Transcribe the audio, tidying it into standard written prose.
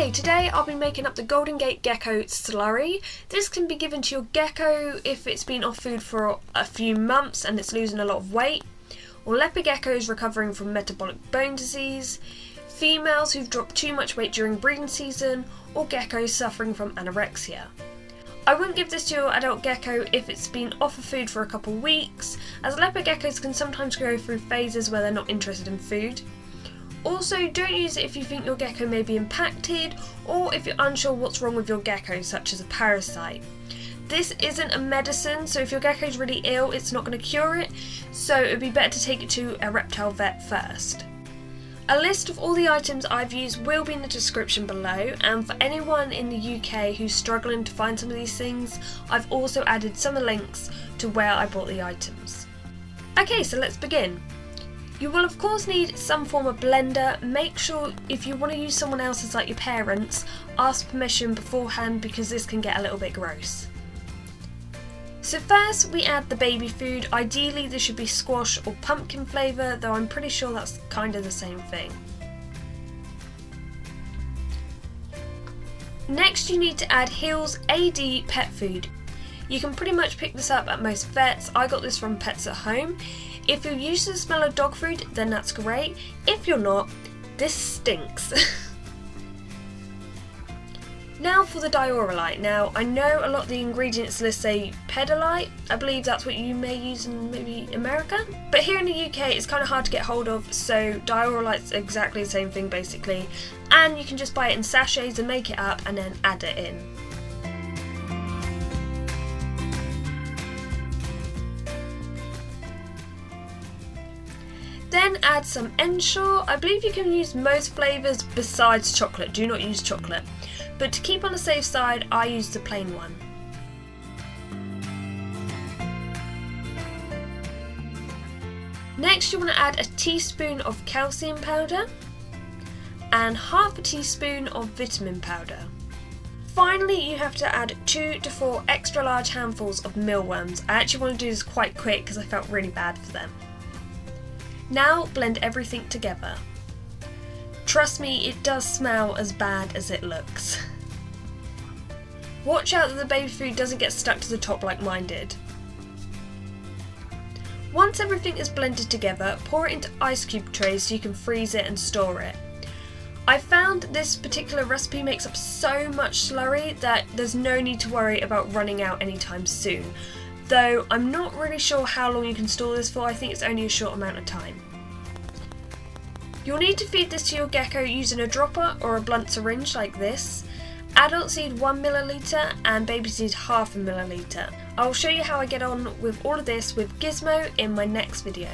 Okay, today I'll be making up the Golden Gate Gecko Slurry. This can be given to your gecko if it's been off food for a few months and it's losing a lot of weight, or leopard geckos recovering from metabolic bone disease, females who've dropped too much weight during breeding season, or geckos suffering from anorexia. I wouldn't give this to your adult gecko if it's been off of food for a couple weeks, as leopard geckos can sometimes go through phases where they're not interested in food. Also, don't use it if you think your gecko may be impacted or if you're unsure what's wrong with your gecko, such as a parasite. This isn't a medicine, so if your gecko is really ill, it's not going to cure it, so it would be better to take it to a reptile vet first. A list of all the items I've used will be in the description below, and for anyone in the UK who's struggling to find some of these things, I've also added some links to where I bought the items. Okay, so let's begin. You will of course need some form of blender. Make sure if you want to use someone else's like your parents, ask permission beforehand because this can get a little bit gross. So first we add the baby food. Ideally this should be squash or pumpkin flavour, though I'm pretty sure that's kind of the same thing. Next you need to add Hill's AD pet food. You can pretty much pick this up at most vets. I got this from Pets at Home. If you're used to the smell of dog food, then that's great. If you're not, this stinks. Now for the Pedialite. Now I know a lot of the ingredients list say Pedialite. I believe that's what you may use in maybe America. But here in the UK it's kind of hard to get hold of, so Pedialite's exactly the same thing basically. And you can just buy it in sachets and make it up and then add it in. Then add some Ensure. I believe you can use most flavours besides chocolate. Do not use chocolate. But to keep on the safe side, I use the plain one. Next you want to add a teaspoon of calcium powder and half a teaspoon of vitamin powder. Finally you have to add 2 to 4 extra large handfuls of mealworms. I actually want to do this quite quick because I felt really bad for them. Now blend everything together. Trust me, it does smell as bad as it looks. Watch out that the baby food doesn't get stuck to the top like mine did. Once everything is blended together, pour it into ice cube trays so you can freeze it and store it. I found this particular recipe makes up so much slurry that there's no need to worry about running out anytime soon. Though I'm not really sure how long you can store this for. I think it's only a short amount of time. You'll need to feed this to your gecko using a dropper or a blunt syringe like this. Adults need 1 milliliter and babies need half a milliliter. I'll show you how I get on with all of this with Gizmo in my next video.